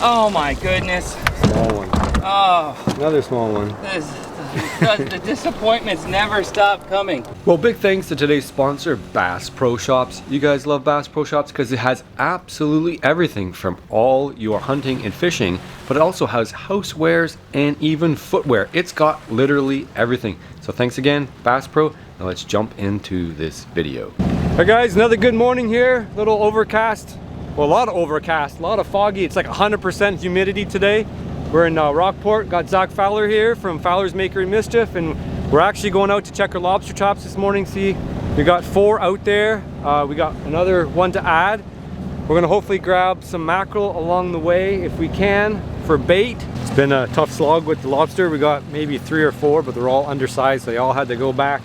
Oh my goodness. Small one. Oh. Another small one. The disappointments never stop coming. Well, big thanks to today's sponsor, Bass Pro Shops. You guys love Bass Pro Shops because it has absolutely everything from all your hunting and fishing, but it also has housewares and even footwear. It's got literally everything. So thanks again, Bass Pro. Now let's jump into this video. Hey guys, another good morning here. A little overcast. Well, a lot of overcast, a lot of foggy. It's like 100% humidity today. We're in Rockport. Got Zach Fowler here from Fowler's Maker and Mischief, and we're actually going out to check our lobster traps this morning. See, we got 4 out there. We got another 1 to add. We're gonna hopefully grab some mackerel along the way if we can for bait. It's been a tough slog with the lobster. We got maybe 3 or 4, but they're all undersized. So they all had to go back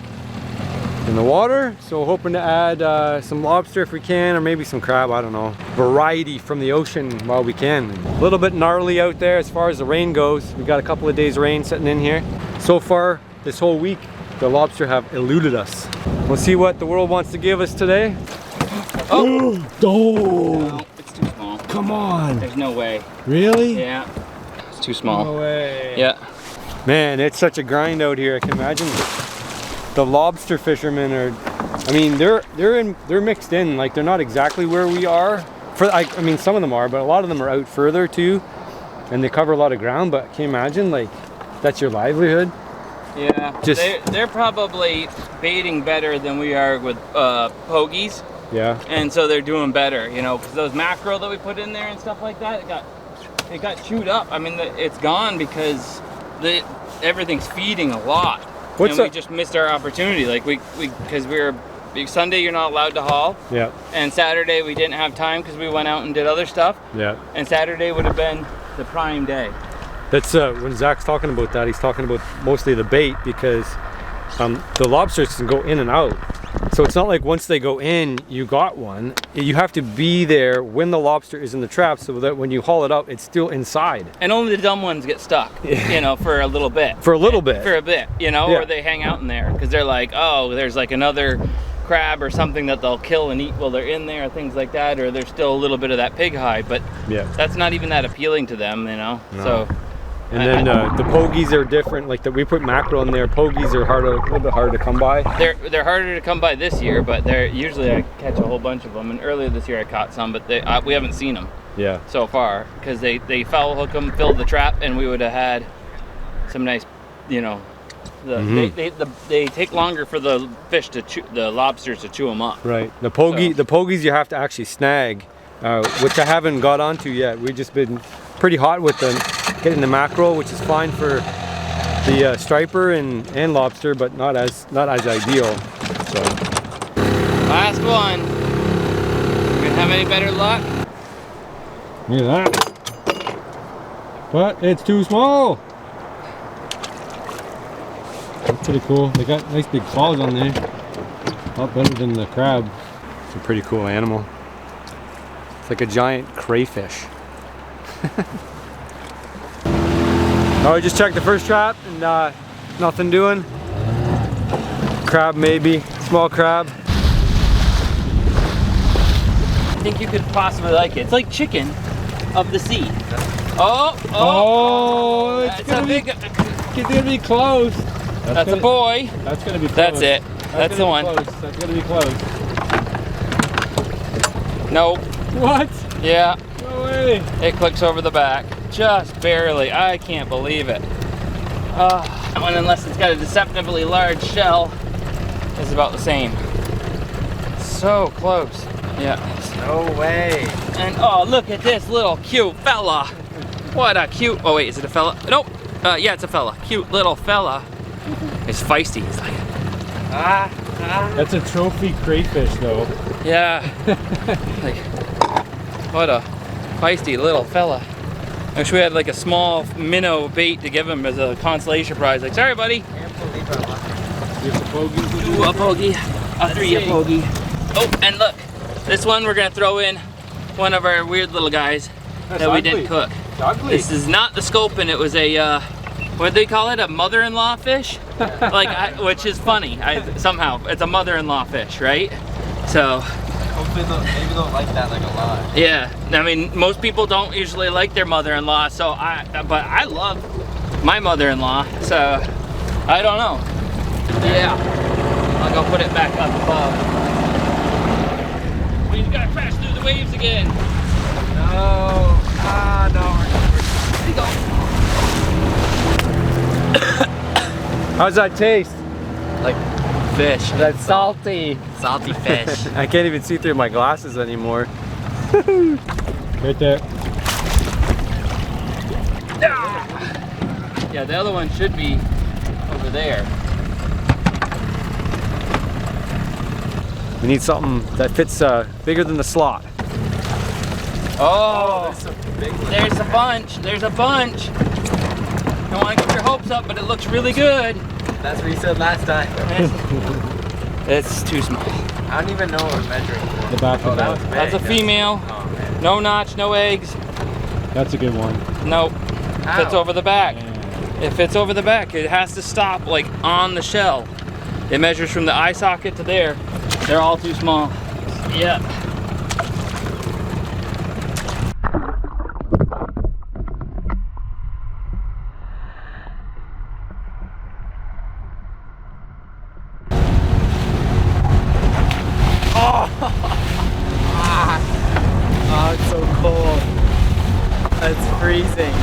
in the water. So hoping to add some lobster if we can, or maybe some crab, I don't know. Variety from the ocean while we can. A little bit gnarly out there as far as the rain goes. We got a couple of days rain sitting in here. So far this whole week, the lobster have eluded us. We'll see what the world wants to give us today. Oh! No, it's too small. Come on! There's no way. Really? Yeah. It's too small. No way. Yeah. Man, it's such a grind out here. I can imagine the lobster fishermen are, I mean, they're mixed in. Like, they're not exactly where we are. I mean, some of them are, but a lot of them are out further too, and they cover a lot of ground. But can you imagine, like, that's your livelihood? Yeah. Just they're probably baiting better than we are with pogies. Yeah. And so they're doing better, you know, because those mackerel that we put in there and stuff like that, it got chewed up. I mean, it's gone because everything's feeding a lot. We just missed our opportunity. Like because Sunday you're not allowed to haul. Yeah. And Saturday we didn't have time because we went out and did other stuff. Yeah. And Saturday would have been the prime day. That's when Zach's talking about that, he's talking about mostly the bait, because the lobsters can go in and out. So it's not like once they go in, you got one. You have to be there when the lobster is in the trap so that when you haul it out, it's still inside. And only the dumb ones get stuck, you know, for a little bit. For a little bit. For a bit, you know, or they hang out in there because they're like, oh, there's like another crab or something that they'll kill and eat while they're in there, things like that, or there's still a little bit of that pig hide, but that's not even that appealing to them, you know. No. So. And then the pogies are different. Like we put mackerel in there. Pogies are a little bit harder to come by. They're harder to come by this year, but usually I catch a whole bunch of them. And earlier this year I caught some, but we haven't seen them. Yeah. So far, because they foul hook them, filled the trap, and we would have had some nice, you know. They take longer for the fish the lobsters to chew them up. Right. The pogies you have to actually snag, which I haven't got onto yet. We've just been pretty hot with them. Getting the mackerel, which is fine for the striper and lobster, but not as ideal. So last one. You gonna have any better luck? Look at that. But it's too small. That's pretty cool. They got nice big claws on there. A lot better than the crab. It's a pretty cool animal. It's like a giant crayfish. Oh, I just checked the first trap and nothing doing. Crab maybe, small crab. I think you could possibly like it. It's like chicken of the sea. Oh, it's gonna be close. That's a boy. That's gonna be close. That's it. That's the one. That's gonna be close. Nope. What? Yeah. No way. It clicks over the back. Just barely. I can't believe it. That one, unless it's got a deceptively large shell, is about the same. So close. Yeah. No way. And oh, look at this little cute fella. What a cute. Oh wait, is it a fella? Nope. Yeah, it's a fella. Cute little fella. It's feisty. He's like. That's a trophy crayfish, though. Yeah. Like, what a feisty little fella. I wish we had like a small minnow bait to give him as a consolation prize. Like, sorry, buddy. Two a pogie, a 3 a pogie. Oh, and look, this one we're gonna throw in one of our weird little guys that we didn't cook. This is not the sculpin. It was a what do they call it? A mother-in-law fish? Like, which is funny. Somehow it's a mother-in-law fish, right? So Hopefully maybe they'll like that like a lot. Yeah, I mean, most people don't usually like their mother-in-law, so but I love my mother-in-law, so I don't know. Yeah, I'll go put it back up above. We just gotta crash through the waves again. No, no. How's that taste? Like fish. That's salty. Salty fish. I can't even see through my glasses anymore. Right there. Yeah, the other one should be over there. We need something that fits bigger than the slot. Oh, there's some big ones. there's a bunch. There's a bunch. Don't want to get your hopes up, but it looks really good. That's what you said last time. It's too small. I don't even know what we're measuring for. The back Oh, of that that. was big. That's a female. Oh man. No notch, no eggs. That's a good one. Nope. Fits Ow. over the back. It fits over the back. It has to stop like on the shell. It measures from the eye socket to there. They're all too small. Yeah. Oh, it's so cold. It's freezing.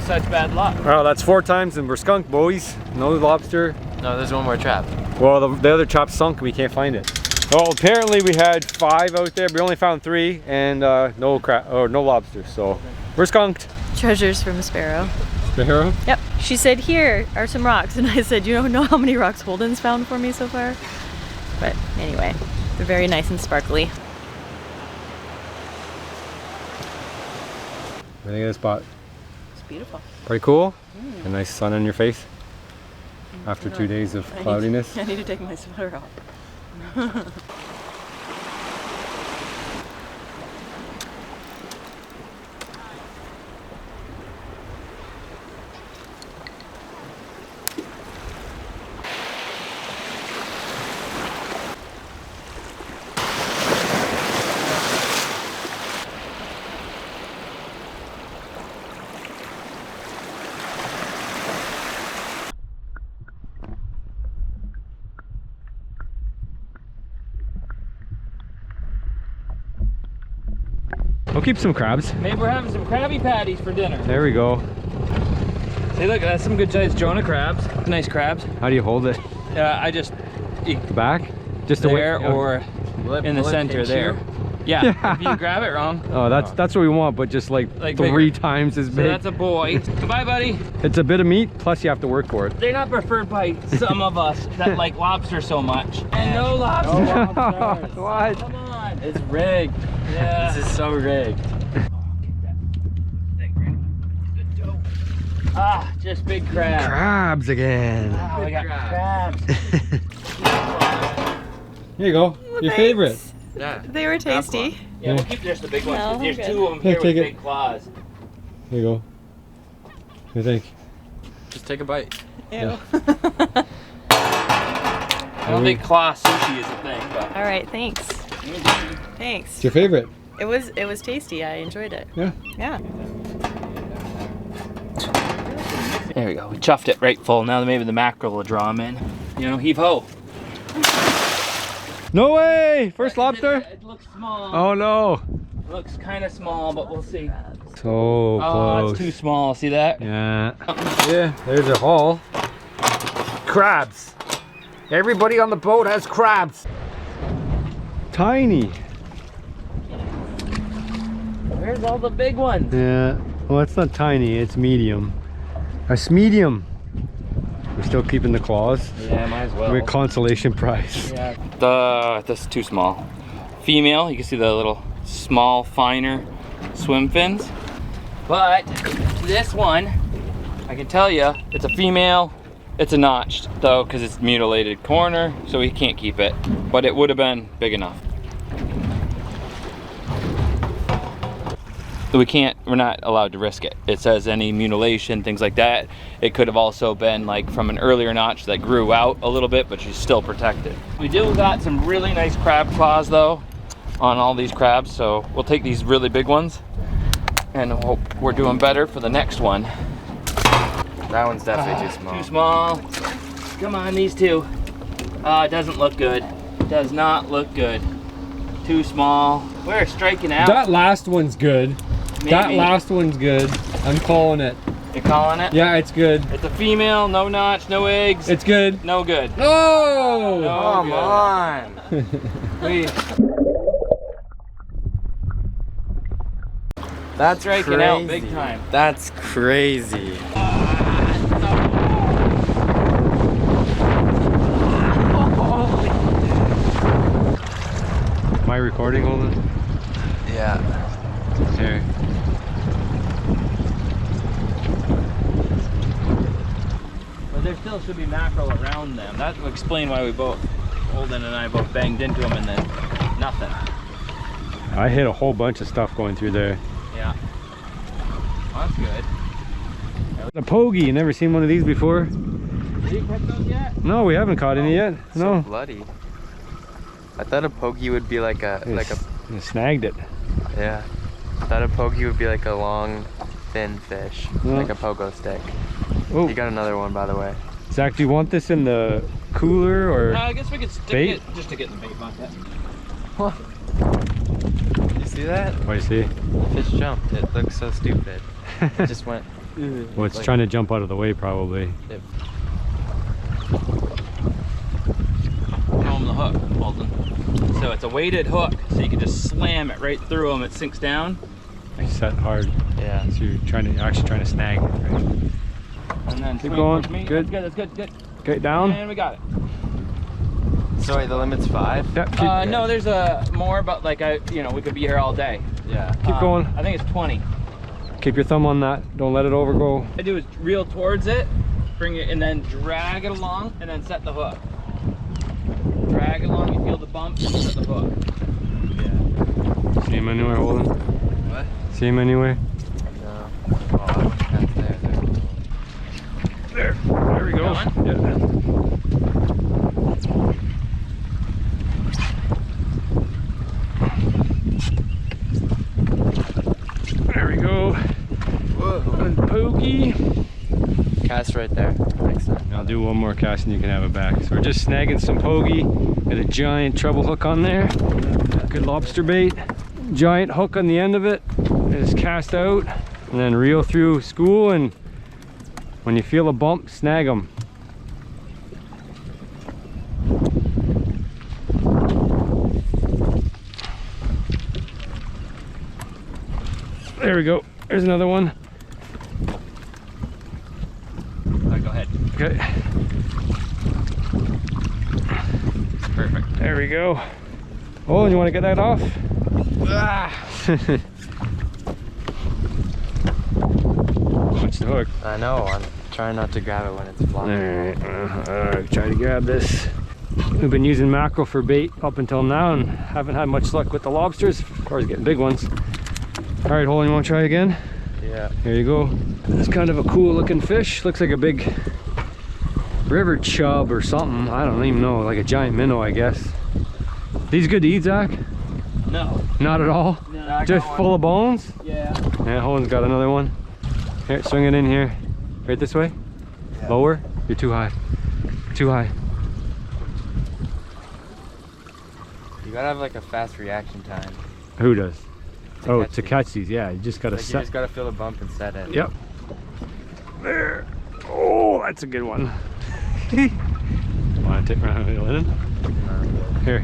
Such bad luck. Well, that's 4 times and we're skunked, boys. No lobster. No, there's one more trap. Well, the other trap's sunk. We can't find it. Well, apparently we had 5 out there. We only found 3 and no lobster. So we're skunked. Treasures from Sparrow. Sparrow? Yep. She said, here are some rocks. And I said, you don't know how many rocks Holden's found for me so far? But anyway, they're very nice and sparkly. I think this spot. It's beautiful. Pretty cool. A nice sun on your face after 2 days of cloudiness. I need to take my sweater off. We'll keep some crabs. Maybe we're having some Krabby Patties for dinner. There we go. Hey, look, that's some good sized Jonah crabs. Nice crabs. How do you hold it? I just eat The back? Just there away? or in the center there. Yeah, if you grab it wrong. Oh, that's what we want, but just like 3 bigger. times as So big. that's a boy. Goodbye, buddy. It's a bit of meat, plus you have to work for it. They're not preferred by some of us that like lobster so much. And no lobster. What? Come on. It's rigged. Yeah. This is so rigged. Ah, just big crab. Crabs again. Wow, we got crabs. Here you go. Your favorite. Yeah. They were tasty. Yeah, we'll keep just the big ones. No, 'Cause there's I'm 2 of them Here, here with take it. big claws. Here you go. What do you think? Just take a bite. Ew. I don't think claw sushi is a thing, but All right, thanks. Thanks. It's your favorite. It was tasty. I enjoyed it. Yeah. Yeah. there we go. We chuffed it right full. Now maybe the mackerel will draw them in. You know, heave ho. No way! First lobster? It looks small. Oh no. It looks kind of small, but we'll see. So Oh, close. it's too small. See that? Yeah. Yeah, there's a haul. Crabs. Everybody on the boat has crabs. Tiny. Where's all the big ones? Yeah. Well, it's not tiny, it's medium. It's medium. We're still keeping the claws. Yeah, might as well. We're consolation prize. Yeah. This is too small. Female, you can see the little small, finer swim fins. But this one, I can tell you, it's a female. It's a notched though, because it's mutilated corner, so we can't keep it. But it would have been big enough. we're not allowed to risk it. It says any mutilation, things like that. It could have also been like from an earlier notch that grew out a little bit, but she's still protected. We do got some really nice crab claws though on all these crabs, so we'll take these really big ones and hope we're doing better for the next one. That one's definitely too small. Too small. Come on, these two. It doesn't look good. Does not look good. Too small. We're striking out. That last one's good. Maybe. That last one's good. I'm calling it. You're calling it? Yeah, it's good. It's a female, no notch, no eggs. It's good. No good. No! Come on. We That's striking out big time. That's crazy. Am I recording, Holden? Yeah. Here. But there still should be mackerel around them. That would explain why we both, Holden and I both banged into them and then nothing. I hit a whole bunch of stuff going through there. Yeah. Well, that's good. A pogie, you never seen one of these before? Did you catch those yet? No, we haven't caught any yet. So No. bloody. I thought a pogie would be like a You snagged it. yeah. I thought a pogie would be like a long, thin fish, No. like a pogo stick. Oh, You got another one, by the way. Zach, do you want this in the cooler or? I guess we could stick Bait? it just to get in the bait bucket. You see that? What do you see? The fish jumped. It looks so stupid. It just went. Well, it's like- trying to jump out of the way probably. It, Throw them the hook, Holden. So it's a weighted hook, so you can just slam it right through them. It sinks down. I set hard, yeah. so you're actually trying to snag it, right? And then Keep swing going. towards me. Good. That's good. Okay, down. And we got it. So wait, the limit's 5? Yeah, keep, No, there's more, but like we could be here all day. Yeah. keep going. I think it's 20. Keep your thumb on that. Don't let it overgo. What I do is reel towards it, bring it, and then drag it along, and then set the hook. Drag it along, you feel the bump, and set the hook. Yeah. See him anywhere, Holden? What? See him anywhere? No. Oh, that's there. There we go. Yeah. There we go. Whoa. And pokey. Cast right there. Next time. I'll do one more cast and you can have it back. So we're just snagging some pokey. Got a giant treble hook on there. Good lobster bait. Giant hook on the end of it. Just cast out and then reel through school, and when you feel a bump, snag them. There we go. There's another one. Alright, go ahead. Okay. Perfect. There we go. Oh, you want to get that off? Watch the hook. I know. I'm trying not to grab it when it's flying. Alright, try to grab this. We've been using mackerel for bait up until now and haven't had much luck with the lobsters, as far as getting big ones. Alright, Holden, you want to try again? Yeah. There you go. It's kind of a cool looking fish. Looks like a big river chub or something. I don't even know, like a giant minnow, I guess. These good to eat, Zach? No. Not at all? No, I Just got full one. of bones? Yeah. Yeah, Holden's got another one. Here, swing it in here. Right this way? Yeah. Lower? You're too high. Too high. You gotta have like a fast reaction time. Who does? To To these. catch these, yeah. You just gotta Like you set. just gotta feel the bump and set it. Yep. There. Oh, that's a good one. Want to take my linen? Here.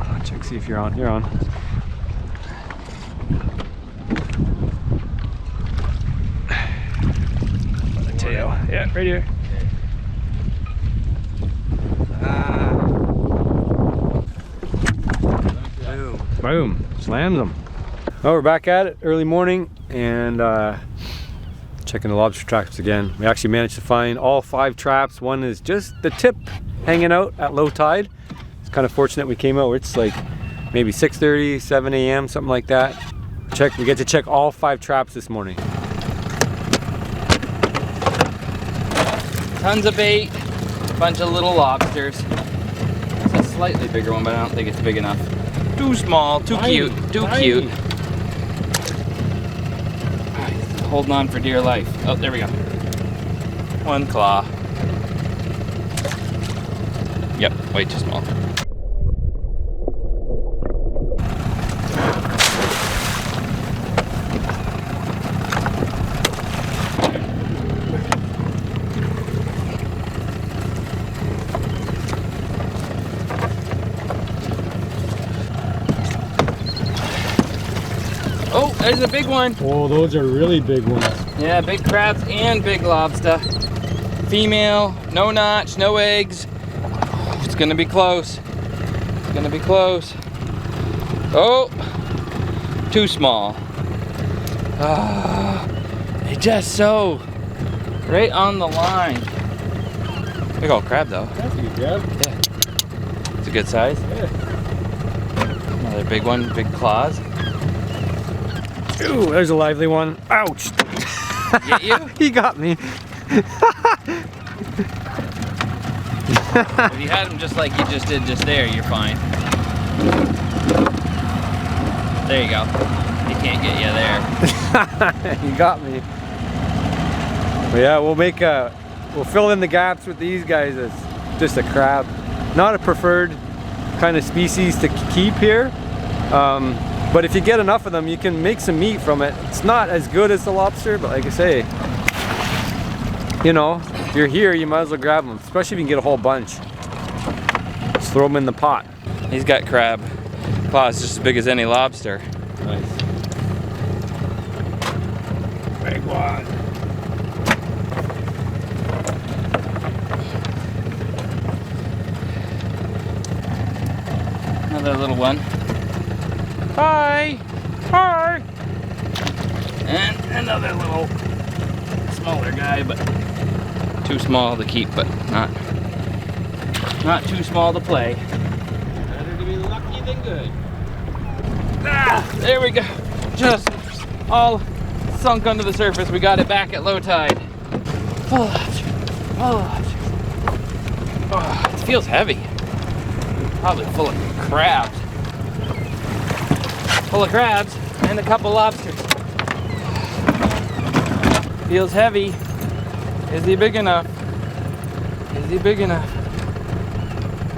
Oh, check, see if you're on. You're on. The tail. Yeah, right here. Boom. Boom. Slams them. Oh, we're back at it early morning and checking the lobster traps again. We actually managed to find all 5 traps. One is just the tip hanging out at low tide. It's kind of fortunate we came out where it's like maybe 6:30, 7 a.m., something like that. We get to check all 5 traps this morning. Tons of bait, bunch of little lobsters. It's a slightly bigger one, but I don't think it's big enough. Too small, too cute, too cute. Holding on for dear life. Oh, there we go. One claw. Yep, way too small. Oh, there's a big one. Oh, those are really big ones. Yeah, big crabs and big lobster. Female, no notch, no eggs. Oh, it's gonna be close. It's gonna be close. Oh, too small. Ah, they just so right on the line. Big old crab though. That's a good crab. Yeah. It's a good size. Yeah. Another big one, big claws. Ooh, there's a lively one. Ouch! Get you? He got me. If you had him just like you just did just there, you're fine. There you go. He can't get you there. He got me. But yeah, we'll fill in the gaps with these guys as just a crab. Not a preferred kind of species to keep here. But if you get enough of them, you can make some meat from it. It's not as good as the lobster, but like I say, you know, if you're here, you might as well grab them, especially if you can get a whole bunch. Just throw them in the pot. He's got crab claws just as big as any lobster. Nice. Big one. Another little one. Hi! Hi! And another little smaller guy, but too small to keep, but not too small to play. Better to be lucky than good. Ah, there we go. Just all sunk under the surface. We got it back at low tide. Oh, it feels heavy. Probably full of crabs. Full of crabs and a couple lobsters. Feels heavy. Is he big enough? Is he big enough?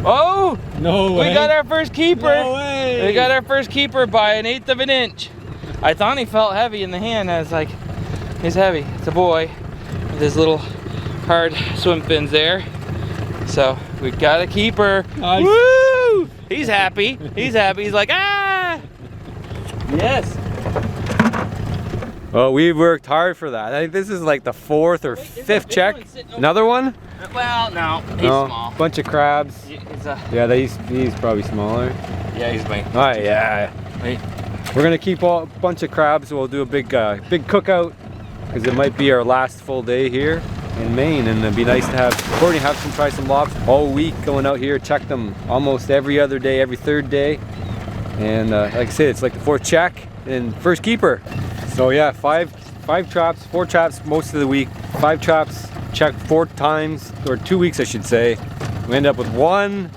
Oh! No way. We got our first keeper. No way. We got our first keeper by 1/8 of an inch. I thought he felt heavy in the hand. I was like, he's heavy. It's a boy with his little hard swim fins there. So we got a keeper. Nice. Woo! He's happy. He's happy. He's like, ah! Yes. Well, we worked hard for that. I think this is like the 4th or 5th check. Another one? Well, no, he's No, small. bunch of crabs. He's Yeah, he's probably smaller. yeah, he's my. Oh yeah. Wait. We're gonna keep a bunch of crabs. We'll do a big cookout because it might be our last full day here in Maine, and it'd be nice to have Courtney try some lobster all week. Going out here, check them almost every other day, every 3rd day, and like I said, it's like the 4th check and first keeper. So yeah, 5 traps, 4 traps most of the week. 5 traps checked 4 times, or 2 weeks I should say. We end up with one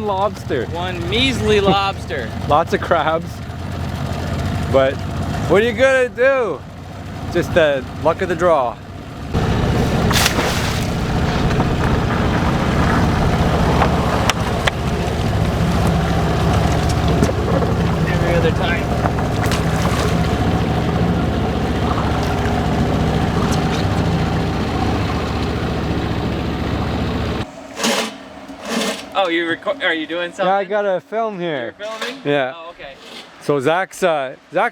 lobster. One measly lobster. Lots of crabs. But what are you gonna do? Just the luck of the draw. Every other time. Oh, are you doing something? Yeah, I got a film You're here. filming? Yeah. Oh, okay. So Zach's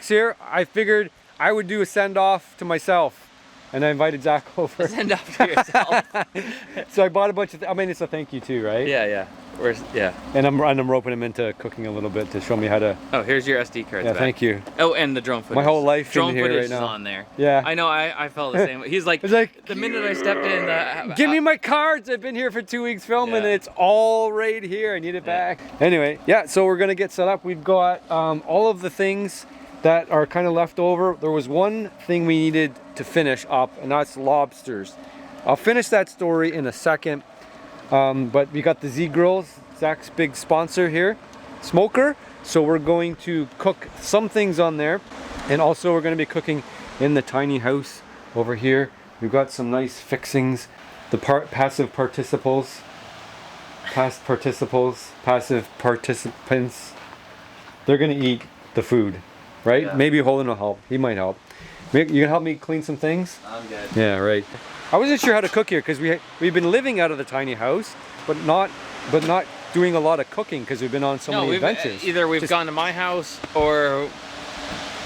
here. I figured I would do a send off to myself, and I invited Zach over. Send off to yourself. So I bought a bunch of. I mean, it's a thank you too, right? Yeah, yeah. Where's yeah? And I'm roping him into cooking a little bit to show me how to. Oh, here's your SD cards. Yeah, back. thank you. Oh, and the drone footage. My whole life drone in here footage right now. is on there. Yeah. I know. I felt the same. He's like, It's like the minute I stepped in. Give me my cards. I've been here for 2 weeks filming, and it's all right here. I need it back. Anyway, yeah. So we're gonna get set up. We've got all of the things that are kind of left over. There was one thing we needed to finish up, and that's lobsters. I'll finish that story in a second. But we got the Z Grills, Zach's big sponsor here, smoker. So we're going to cook some things on there. And also we're going to be cooking in the tiny house over here. We've got some nice fixings. The passive participles, past participles, passive participants. They're going to eat the food, right? Yeah. Maybe Holden will help. He might help. You can help me clean some things? I'm good. Yeah, right. I wasn't sure how to cook here because we've been living out of the tiny house, but not doing a lot of cooking because we've been on so many adventures. Either we've gone to my house or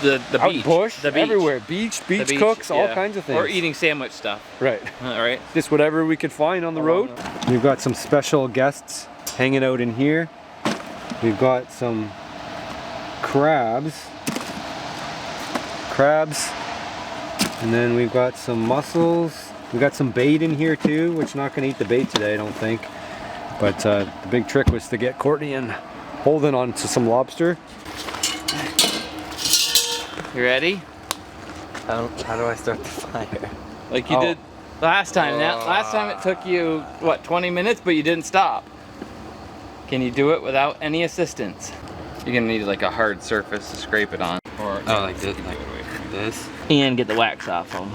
the beach, bush, the beach. Everywhere, beach cooks, all kinds of things. Or eating sandwich stuff. Right. All right. Just whatever we could find on the road. We've got some special guests hanging out in here. We've got some crabs, and then we've got some mussels. We got some bait in here too, which not gonna eat the bait today, I don't think. But the big trick was to get Courtney and Holden onto some lobster. You ready? How do I start the fire? Like you did last time. Last time it took you, what, 20 minutes, but you didn't stop. Can you do it without any assistance? You're gonna need like a hard surface to scrape it on. Or like this, like this. And get the wax off them.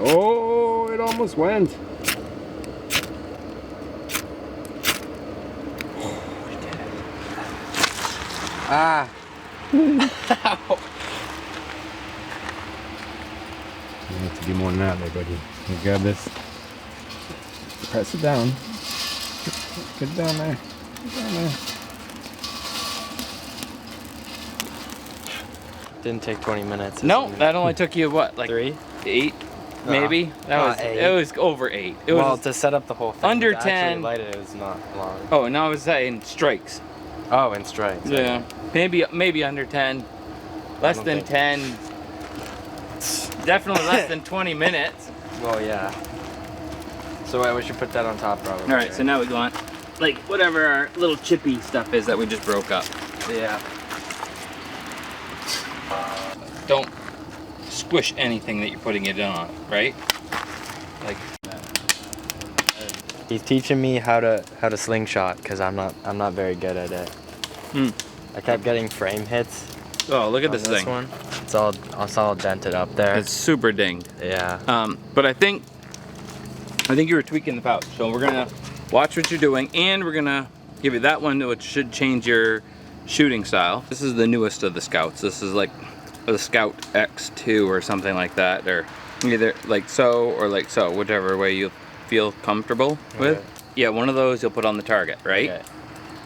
Oh, it almost went. Oh, we did it. Ah. You have to do more than that there, buddy. You grab this. Press it down. Get it down there. Get it down there. Didn't take 20 minutes. No, that only took you what, like 3? 8, maybe? That was 8. It was over 8. It Well, was to set up the whole thing. under to actually 10. light it, it was not long. Oh, no, I was saying strikes. Oh, and strikes. Yeah, maybe under 10, less than 10. Definitely less than 20 minutes. Well, yeah. So we should put that on top, probably. All right, so now we want like whatever our little chippy stuff is that we just broke up. Yeah. Don't squish anything that you're putting it on, right? Like He's teaching me how to slingshot because I'm not very good at it. I kept getting frame hits. Oh, look at this thing. One. It's all dented up there. It's super dinged. Yeah. But I think you were tweaking the pouch. So we're gonna watch what you're doing, and we're gonna give you that one, which should change your shooting style. This is the newest of the Scouts. This is like the Scout X2 or something like that, or either like so or like so, whichever way you feel comfortable with. Yeah, one of those you'll put on the target, right? Okay.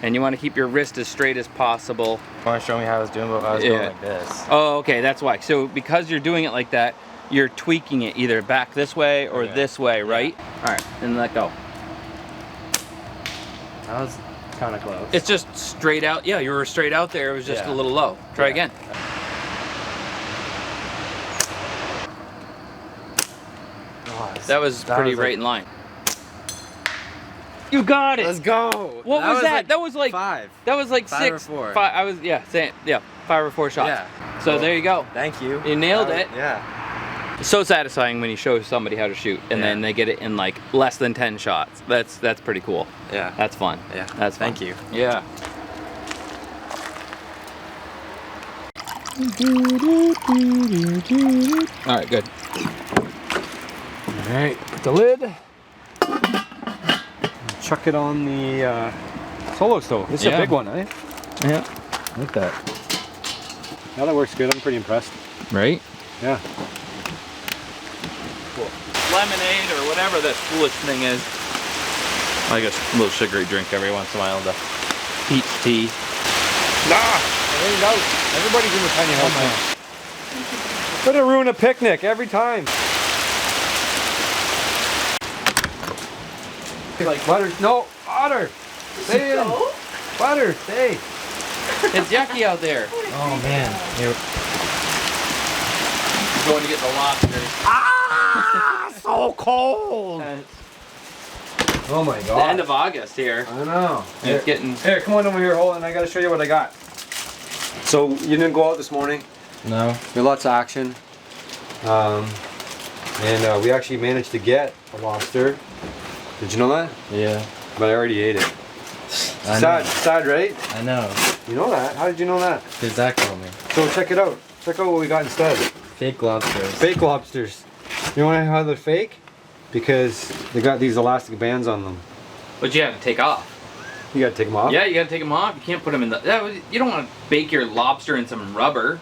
And you want to keep your wrist as straight as possible. Want to show me how I was doing? But I was going like this. Oh, okay, that's why. So because you're doing it like that, you're tweaking it either back this way or this way, right? All right, and let go. That was kind of close. It's just straight out. Yeah, you were straight out there. It was just a little low. Try again. That was pretty right in line. You got it. Let's go. What was that? Like that was like 5. That was like 5 6. or 4. 5. I was 5 or 4 shots. Yeah. So there you go. Thank you. You nailed it. Yeah. It's so satisfying when you show somebody how to shoot and then they get it in like less than 10 shots. That's pretty cool. Yeah. That's fun. Yeah. That's fun. Thank you. Yeah. All right, good. All right, put the lid. Chuck it on the solo stove. This is a big one, eh? Yeah. Like that. Yeah, that works good. I'm pretty impressed. Right? Yeah. Cool. Lemonade or whatever that foolish thing is. Like a little sugary drink every once in a while. The peach tea. There you go. Everybody's in the tiny house now. Gonna ruin a picnic every time. Like butter. No, otter. Stay in. Butter, stay. It's yucky out there. Oh man. Here. We're going to get the lobsters. Ah, so cold. Oh my The god. end of August here. I know. And it's getting. Here, come on over here, hold on. I gotta show you what I got. So you didn't go out this morning. No. We had lots of action. And we actually managed to get a lobster. Did you know that? Yeah. But I already ate it. I Sad, know. sad, right? I know. You know that? How did you know that? Cause Zach told me. So check it out. Check out what we got instead. Fake lobsters. Fake lobsters. You know how they're fake? Because they got these elastic bands on them. But you have to take off. You gotta take them off. Yeah, you gotta take them off. You can't put them in the. You don't want to bake your lobster in some rubber.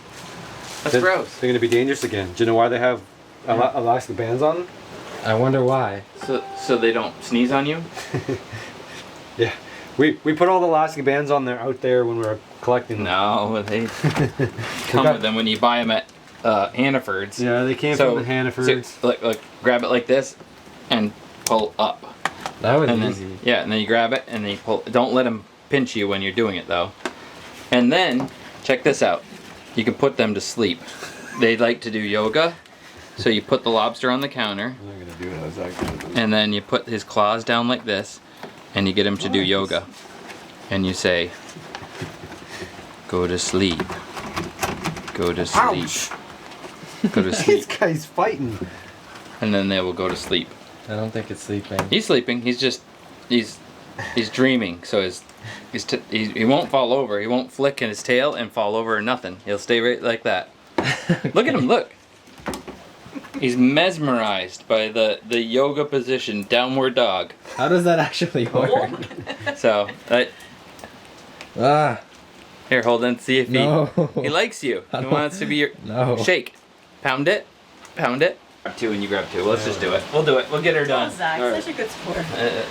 That's gross. They're gonna be dangerous again. Do you know why they have elastic bands on them? I wonder why. So they don't sneeze on you. Yeah. We put all the elastic bands on there out there when we were collecting them. No, they come with them when you buy them at Hannaford's. Yeah, they came from the Hannafords. So, like, grab it like this and pull up. That was And easy. then, yeah, and then you grab it and then you pull. Don't let them pinch you when you're doing it though. And then check this out. You can put them to sleep. They like to do yoga, so you put the lobster on the counter. I'm not gonna do it. I was actually. And then you put his claws down like this, and you get him to do yoga. And you say, "Go to sleep. Go to sleep. Ouch! Go to This sleep." guy's fighting. And then they will go to sleep. I don't think it's sleeping. He's sleeping. He's dreaming. So he won't fall over. He won't flick in his tail and fall over or nothing. He'll stay right like that. Look at him. Look. He's mesmerized by the yoga position, downward dog. How does that actually work? So, Ah. here, hold on. See if No. he likes you. He wants to be your No. shake. Pound it. Pound it. Grab two and you grab two. Let's just do it. We'll do it. We'll get her done. Zach, All right. such a good sport.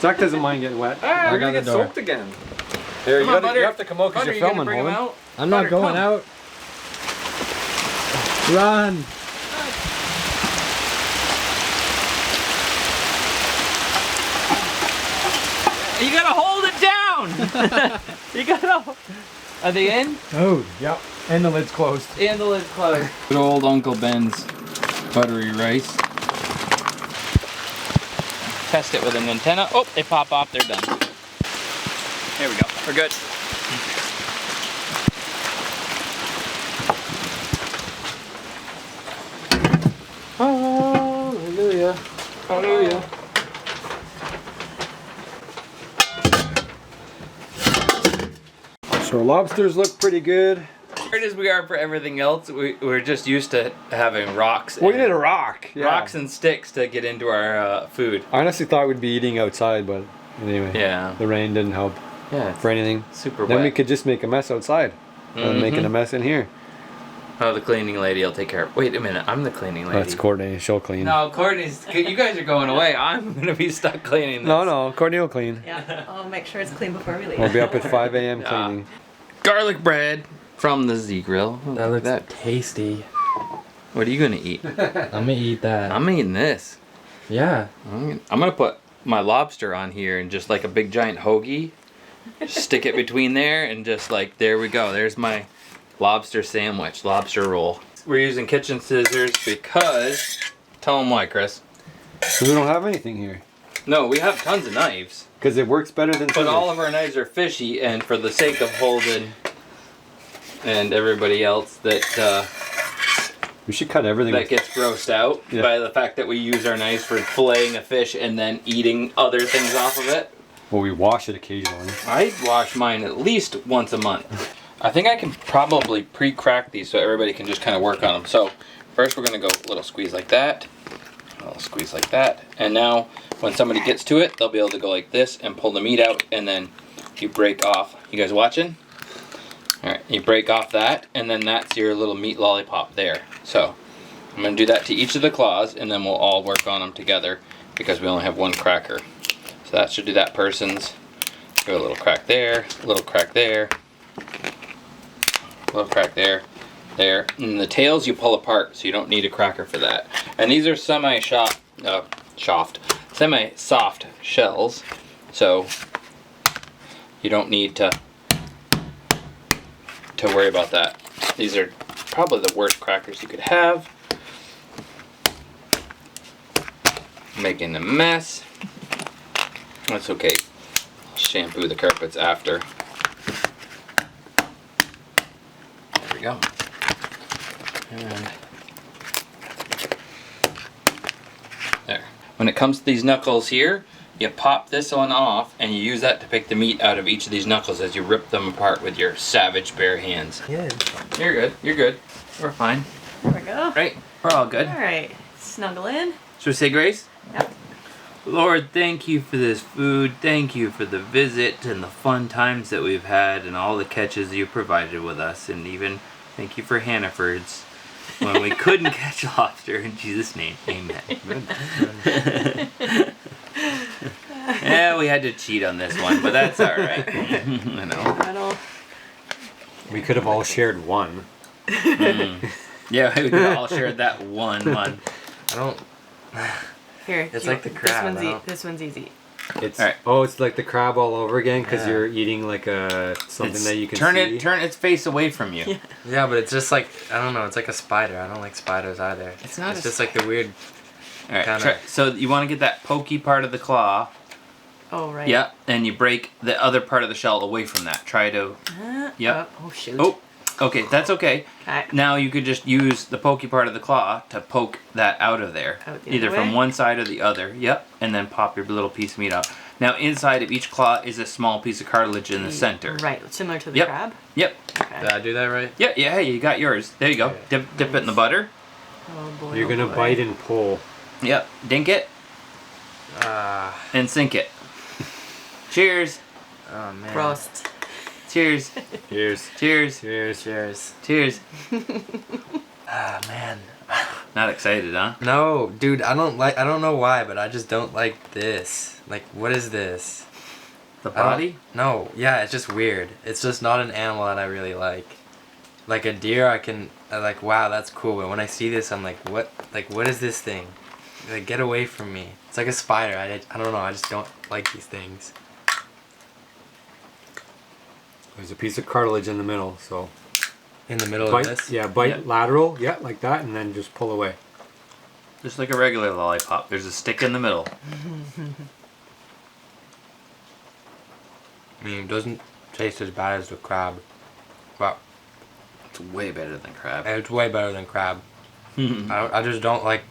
Zach doesn't mind getting wet. Ah, We're got gonna the get door. soaked again. Here, Come on, Butter. you have to come out because Butter, you're you gonna filming, bring him Holden. out? I'm not Butter, going come. out. Run. You gotta hold it down. You gotta. Are they in? Oh, yep. And the lid's closed. And the lid's closed. Good old Uncle Ben's buttery rice. Test it with an antenna. Oh, they pop off. They're done. There we go. We're good. Hallelujah. Hallelujah. So our lobsters look pretty good. Hard as we are for everything else, we're just used to having rocks. We and- need a rock. Yeah. Rocks and sticks to get into our food. I honestly thought we'd be eating outside, but anyway. Yeah. The rain didn't help Yeah. for anything. Super Then wet. we could just make a mess outside. And making a mess in here. Oh, the cleaning lady will take care of. Wait a minute, I'm the cleaning lady. That's Courtney. She'll clean. No, Courtney's. You guys are going away. I'm gonna be stuck cleaning this. No, Courtney will clean. Yeah, I'll make sure it's clean before we leave. We'll be up at 5 a.m. Yeah. cleaning. Garlic bread from the Z Grill. That looks tasty. What are you gonna eat? I'm gonna eat that. I'm eating this. Yeah. I'm gonna put my lobster on here and just like a big giant hoagie. Just stick it between there and just like, there we go. There's my lobster sandwich, lobster roll. We're using kitchen scissors because, tell them why, Chris. Because we don't have anything here. No, we have tons of knives, Because it works better than but scissors. all of our knives are fishy, and for the sake of Holden and everybody else that We should cut everything. that gets grossed out Yeah. by the fact that we use our knives for filleting a fish and then eating other things off of it. Well, we wash it occasionally. I wash mine at least once a month. I think I can probably pre-crack these so everybody can just kind of work on them. So first we're gonna go a little squeeze like that, a little squeeze like that, and now when somebody gets to it, they'll be able to go like this and pull the meat out, and then you break off. You guys watching? All right, you break off that, and then that's your little meat lollipop there. So I'm gonna do that to each of the claws, and then we'll all work on them together because we only have one cracker. So that should do that person's. Go a little crack there, a little crack there, a little crack there, there. And the tails you pull apart, so you don't need a cracker for that. And these are semi-soft shells. So you don't need to worry about that. These are probably the worst crackers you could have. Making a mess. That's okay. Shampoo the carpets after. There we go. And there. When it comes to these knuckles here, you pop this one off and you use that to pick the meat out of each of these knuckles as you rip them apart with your savage bare hands. Yeah. You're good. You're good. We're fine. There we go. Right? We're all good. All right. Snuggle in. Should we say grace? Yep. Lord, thank you for this food. Thank you for the visit and the fun times that we've had and all the catches you provided with us. And even thank you for Hannaford's when we couldn't catch lobster. In Jesus' name, amen. Yeah, we had to cheat on this one, but that's all right. I know. We could have all shared one. Yeah, we could have all shared that one. I don't. Here. It's like the crab. This one's easy. It's All right. Oh, it's like the crab all over again because Yeah. you're eating like something that you can turn see. Turn its face away from you. Yeah. Yeah, but it's just like, I don't know. It's like a spider. I don't like spiders either. It's not It's a just like the weird. All right. Kinda- So you want to get that pokey part of the claw. Oh, right. Yeah, and you break the other part of the shell away from that. Try to. Yep. Oh, shoot. Oh, okay, that's okay. Okay. Now you could just use the pokey part of the claw to poke that out of there. Out the Either other from way? one side or the other. Yep, and then pop your little piece of meat out. Now inside of each claw is a small piece of cartilage in the center. Right, similar to the Yep. crab. Yep. Okay. Did I do that right? Yeah, yeah, hey, you got yours. There you go. Okay. Dip it in the butter. Oh boy. You're oh, gonna boy. bite and pull. Yep. Dink it and sink it. Cheers. Oh man. Prost. Cheers. Cheers. Cheers. Cheers. Cheers. Cheers. Ah man. Not excited, huh? No, dude, I don't know why, but I just don't like this. Like, what is this? The I don't- body? No, yeah, it's just weird. It's just not an animal that I really like. Like a deer, I like, wow, that's cool. But when I see this, I'm like, what is this thing? Like, get away from me. It's like a spider. I don't know. I just don't like these things. There's a piece of cartilage in the middle, so In the middle bite. of this? Yeah, bite Yeah. lateral. Yeah, like that, and then just pull away. Just like a regular lollipop. There's a stick in the middle. I mean, it doesn't taste as bad as the crab. But It's way better than crab. it's way better than crab. I just don't like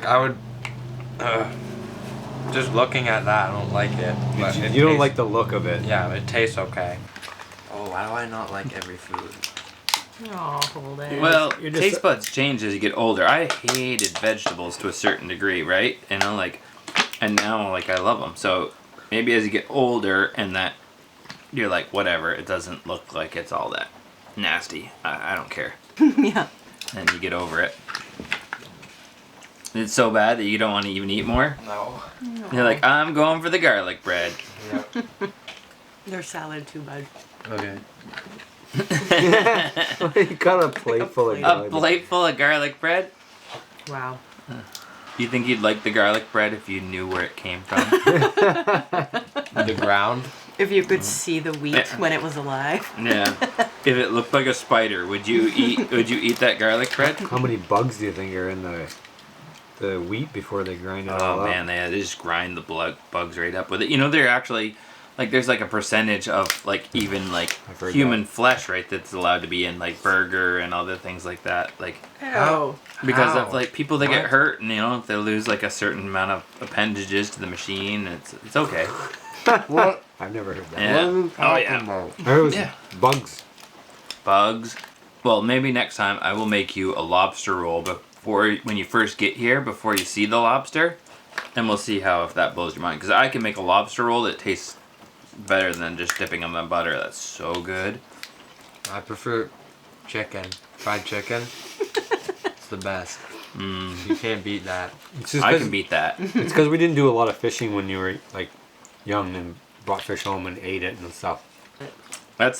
I would just looking at that, I don't like it. But it You don't tastes- like the look of it. Yeah, it tastes okay. Oh, why do I not like every food? Oh, hold it. Well, You're just- taste buds change as you get older. I hated vegetables to a certain degree, right? And and now like I love them. So maybe as you get older and that you're like, whatever, it doesn't look like it's all that nasty. I don't care. Yeah. And you get over it. It's so bad that you don't want to even eat more. No. You're like, I'm going for the garlic bread. Yep. Their salad too, bud. Okay. You got a plate full of A garlic. plate full of garlic bread? Wow. You think you'd like the garlic bread if you knew where it came from? The ground. If you could see the wheat Yeah. when it was alive. Yeah. If it looked like a spider, would you eat that garlic bread? How many bugs do you think are in the wheat before they grind it all Oh up? man, they just grind the bugs right up with it. You know, they're actually like there's like a percentage of like even like I've heard human flesh, right, that's allowed to be in like burger and other things like that. Like How? because How? of like people that get What? hurt and if they lose like a certain amount of appendages to the machine, it's okay. What? I've never heard that. Yeah. What are you Oh yeah. talking about? I heard it was Yeah. bugs. Bugs. Well, maybe next time I will make you a lobster roll when you first get here, before you see the lobster, and we'll see if that blows your mind. Because I can make a lobster roll that tastes better than just dipping them in butter. That's so good. I prefer chicken. Fried chicken. It's the best. You can't beat that. It's just I 'cause- can beat that. It's because we didn't do a lot of fishing when you were like young and brought fish home and ate it and stuff. That's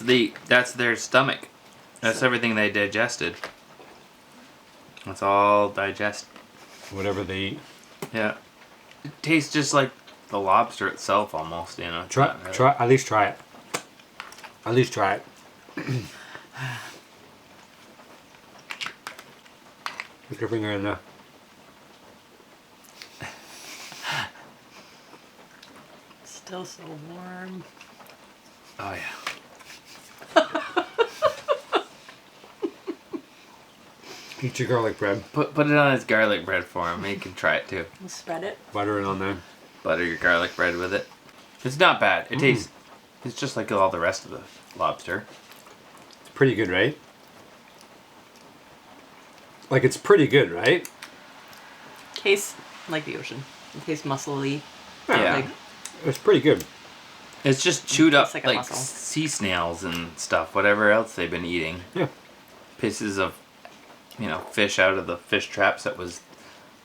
their stomach. That's everything they digested. That's all digest. Whatever they eat. Yeah. It tastes just like the lobster itself almost, you know. Try, at least try it. At least try it. Put your finger in there. Still so warm. Oh yeah. Eat your garlic bread. Put it on his garlic bread for him. He can try it too. We'll spread it. Butter it on there. Butter your garlic bread with it. It's not bad. It tastes. It's just like all the rest of the lobster. It's pretty good, right? Like, it's pretty good, right? Tastes like the ocean. It tastes muscly. Yeah. Like, It's pretty good. It's just chewed up Tastes like a like mussel. sea snails and stuff. Whatever else they've been eating. Yeah. Pieces of, fish out of the fish traps that was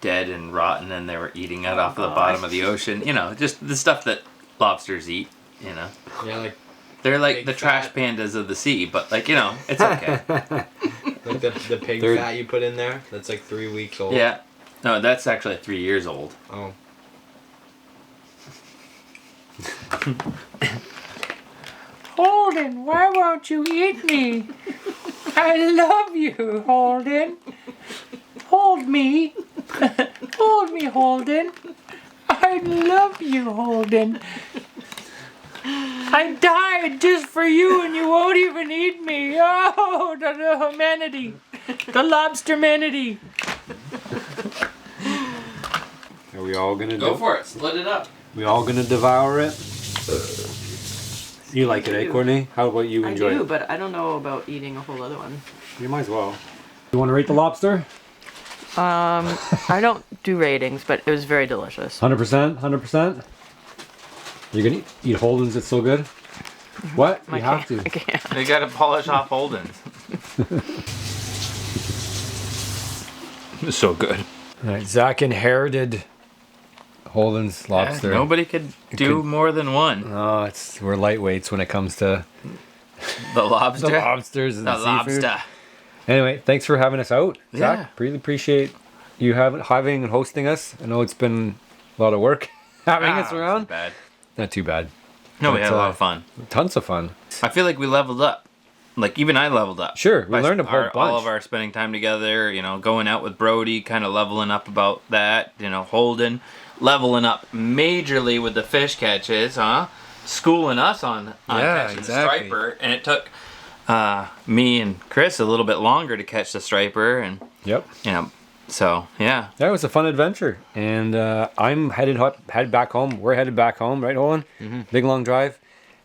dead and rotten, and they were eating it off of the bottom of the ocean. Just the stuff that lobsters eat. Yeah, like They're like Big the trash fat. pandas of the sea, but it's okay. like the pig They're- fat you put in there. That's like 3 weeks old. Yeah. No, that's actually 3 years old. Oh. Holden, why won't you eat me? I love you, Holden. Hold me. Hold me, Holden. I love you, Holden. I died just for you and you won't even eat me. Oh, the humanity. The lobster manity. Are we all gonna Go for it. Split it up. We all gonna devour it? You like it, eh, Courtney? How about you enjoy I do, it? but I don't know about eating a whole other one. You might as well. You want to rate the lobster? I don't do ratings, but it was very delicious. 100%? 100%? You're gonna eat Holden's, it's so good? What? You have to. I can't. They gotta polish off Holden's. It's so good. Alright, Zach inherited Holden's lobster. Nobody could do more than one. Oh, we're lightweights when it comes to The lobster. the lobsters and The seafood. lobster. Anyway, thanks for having us out, Yeah. Zach. Really appreciate you having and hosting us. I know it's been a lot of work having us Not around. bad. Not too bad. No, we But, had a lot of fun. Tons of fun. I feel like we leveled up. Like even I leveled up. Sure, we By learned a whole all bunch. of our spending time together, going out with Brody, kind of leveling up about that. Holden, leveling up majorly with the fish catches, huh? Schooling us on catching the striper, and it took me and Chris a little bit longer to catch the striper, and Yep. so yeah. That was a fun adventure, and I'm headed back home. We're headed back home, right, Holden? Big long drive.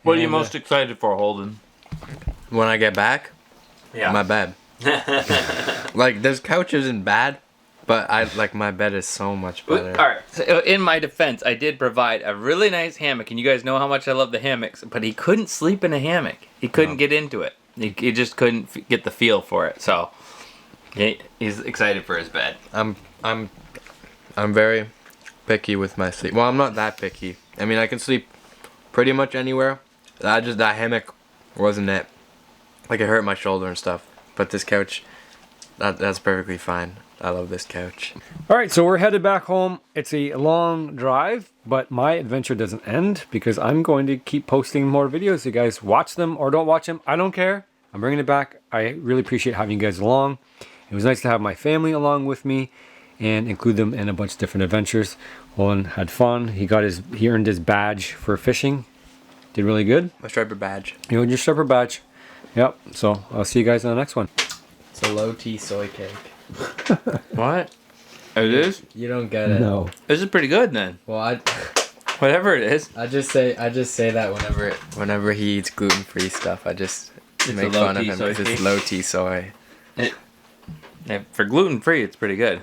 What are you And, most excited for, Holden? When I get back, Yeah. my bed. Like this couch isn't bad, but my bed is so much better. All right. So in my defense, I did provide a really nice hammock, and you guys know how much I love the hammocks. But he couldn't sleep in a hammock. He couldn't get into it. He just couldn't get the feel for it. So he's excited for his bed. I'm very picky with my sleep. Well, I'm not that picky. I mean, I can sleep pretty much anywhere. That hammock wasn't it. Like it hurt my shoulder and stuff. But this couch, that's perfectly fine. I love this couch. All right, so we're headed back home. It's a long drive, but my adventure doesn't end because I'm going to keep posting more videos. You guys watch them or don't watch them. I don't care. I'm bringing it back. I really appreciate having you guys along. It was nice to have my family along with me and include them in a bunch of different adventures. Olin had fun. He earned his badge for fishing. Did really good. My striper badge. You know, your striper badge. Yep. So I'll see you guys in the next one. It's a low T soy cake. What? It is? You don't get it. No. This is pretty good then. Well, Whatever it is. I just say that whenever he eats gluten free stuff, I just It's make a low fun of T him soy because it's cake. low T soy. Yeah, for gluten free, it's pretty good.